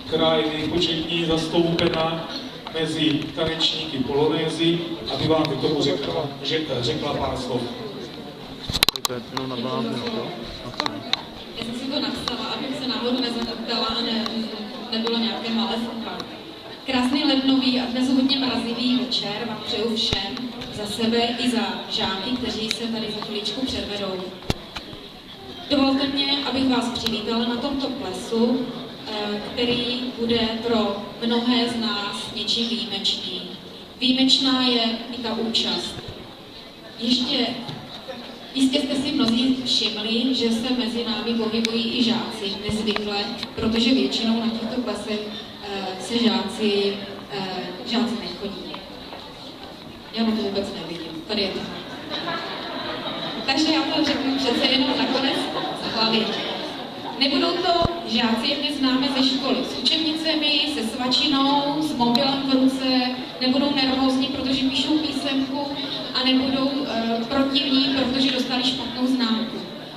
která je nejpočetněji zastoupena mezi tanečníky polonézy, aby vám k tomu řekla pár slov. Já jsem si to napsala, abych se náhodou nezaptala a nebylo nějaké malé foka. Krásný lednový a dnes hodně mrazivý večer vám přeju všem, za sebe i za žáky, kteří se tady za chvíličku předvedou. Dovolte mě, abych vás přivítala na tomto plesu, který bude pro mnohé z nás něčím výjimečný. Výjimečná je i ta účast. Jistě jste si mnozí všimli, že se mezi námi pohybují i žáci, nezvykle, protože většinou na těchto plesech se žáci nechodí. Já na to vůbec nevidím. Tady je to. Takže já to řeknu přece jenom nakonec z hlavy. Nebudou to žáci, jak mě známe ze školy, s učebnicemi, se svačinou, s mobilem v ruce, nebudou nervózní, protože píšou písemku a nebudou protivní, protože dostali špatnou známku.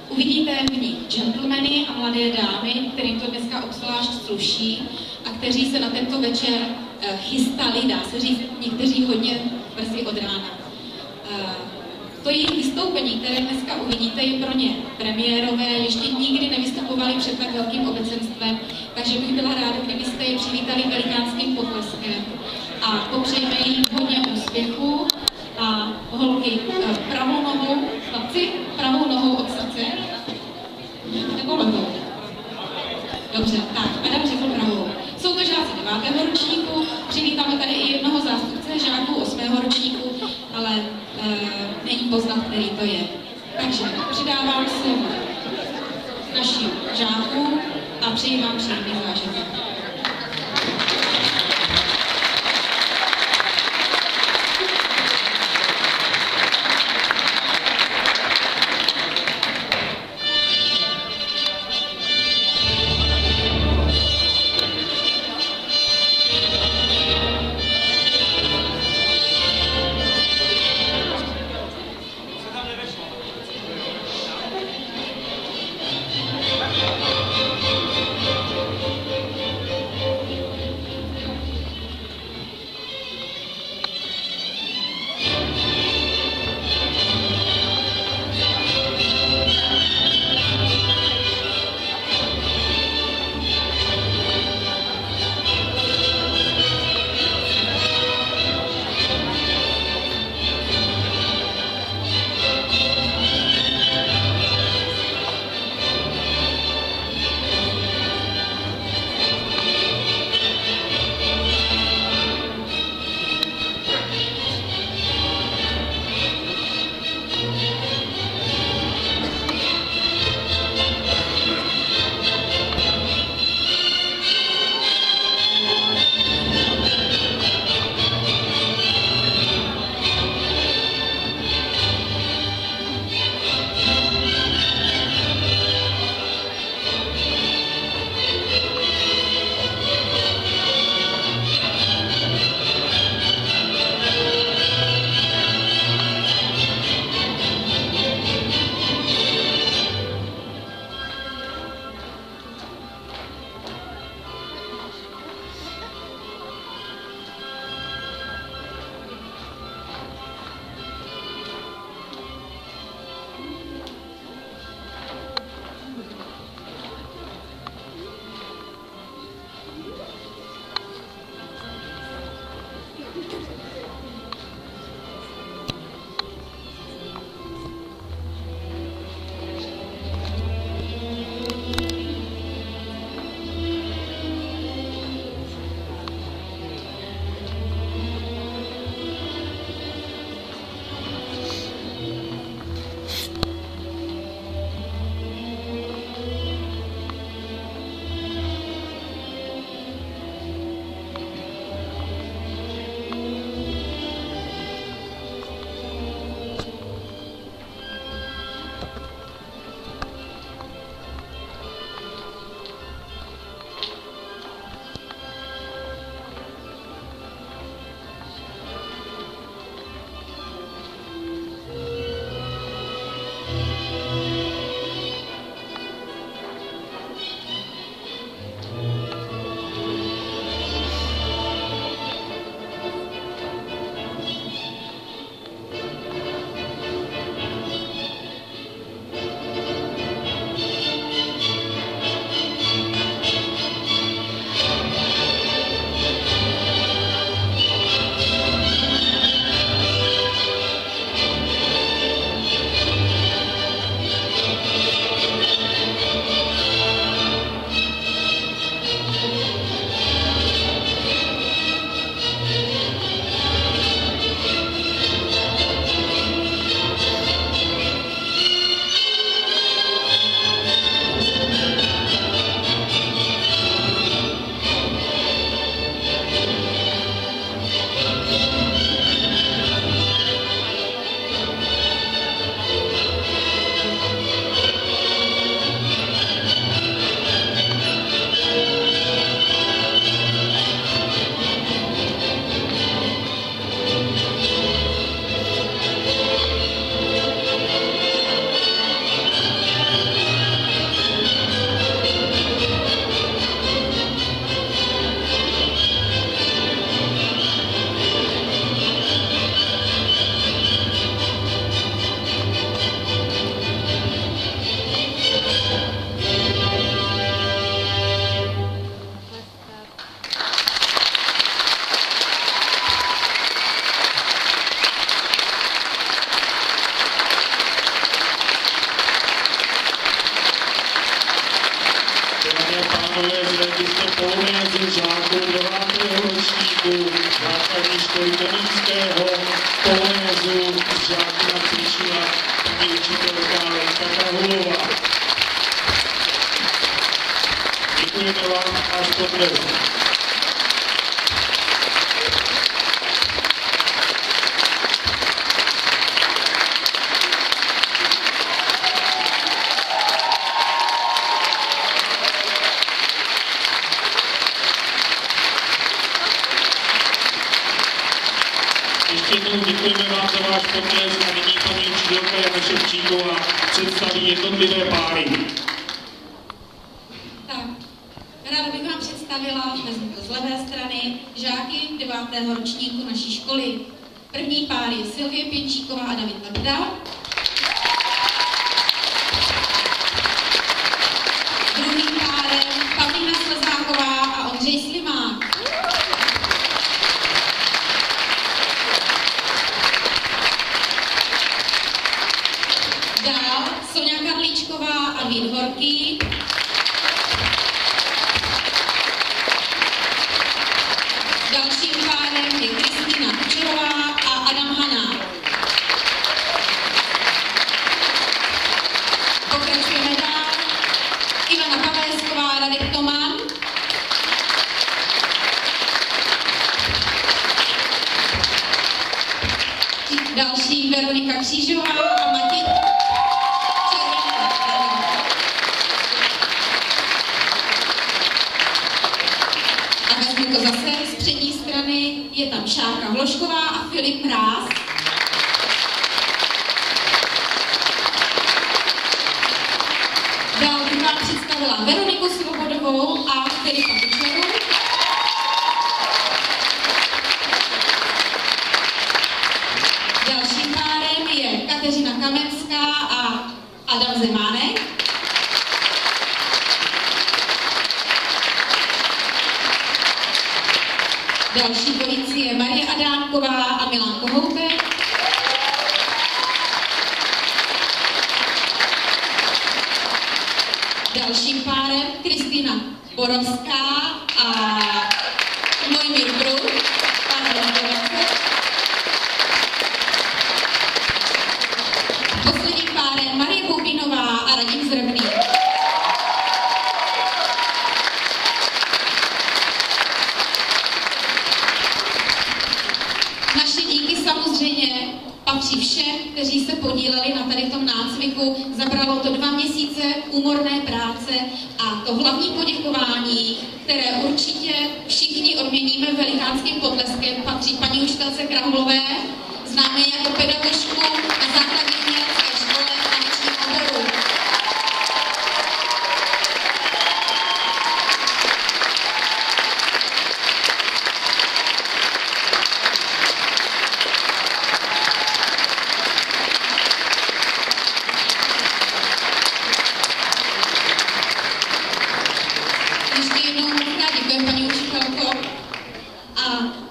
Uvidíte v nich gentlemany a mladé dámy, kterým to dneska obzvlášť sluší a kteří se na tento večer chystali, dá se říct, někteří hodně brzy od rána. To jejich vystoupení, které dneska uvidíte, je pro ně premiérové, ještě nikdy nevystupovali před tak velkým obecenstvem, takže bych byla ráda, kdybyste je přivítali velikánským potleskem a popřejme jim hodně úspěchu a holky pravou nohou, chlapci, pravou nohou od srdce, nebo levou. Dobře, tak, Adam řekl pravou. Jsou to žáci 9. ročníku, přivítáme tady i jednoho zástupce žáků 8. ročníku, ale není poznat, který to je. Takže přidávám slovo našim žákům a přeji vám příjemný zážitek. polonézy žáků 9. ročníku základní školy Tomínského. Polonézu s žáky nacvičila paní učitelka Lenka Kahulová. Děkujeme vám až potlesk. Ještě jednou děkujeme vám za váš potlesk a nyní paní učitelka Jana Ševčíková představí jednotlivé páry. Tak, ráda bych vám představila z levé strany žáky 9. ročníku naší školy. První pár je Silvie Pěnčíková a David Labda. Druhým párem Pavlína Slezáková a Ondřej Slimák. Dál Soňa Karlíčková a Vít Horký. Dalším párem je Kristýna Kučerová a Adam Hanák. Pokračujeme dál. Ivana Pavésková, Radek Toman. Další Veronika Křížová a Matěj Červenka. A vezmu to zase z přední strany. Je tam Šárka Hlošková a Filip Mráz. Dál bych vám představila Veroniku Svobodovou a Filipa Kučeru. Dalším párem je Kateřina Kamenská a Adam Zemánek. Další dvojici je Marie Adámková a Milan Kohoutek. Dalším párem Kristýna Borovská a Mojmír Bruk. Posledním párem Marie Koupínová a Radim Zrebný. Naše díky samozřejmě patří všem, kteří se podíleli na tady tom nácviku. Zabralo to 2 měsíce úmorné práce a to hlavní poděkování, které určitě všichni odměníme velikánským potleskem, patří paní učitelce Krahulové, známé jako pedagožku na základní umělecké škole v tanečním oboru. Ještě jednou děkuji, paní učitelko. A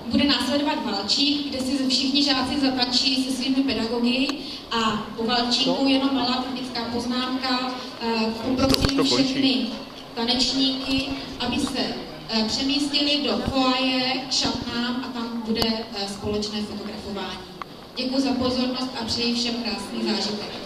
bude následovat valčík, kde si všichni žáci zatančí se svými pedagogy a po valčíku jenom malá technická poznámka. Poprosím všechny tanečníky, aby se přemístili do foaje k šatnám a tam bude společné fotografování. Děkuji za pozornost a přeji všem krásný zážitek.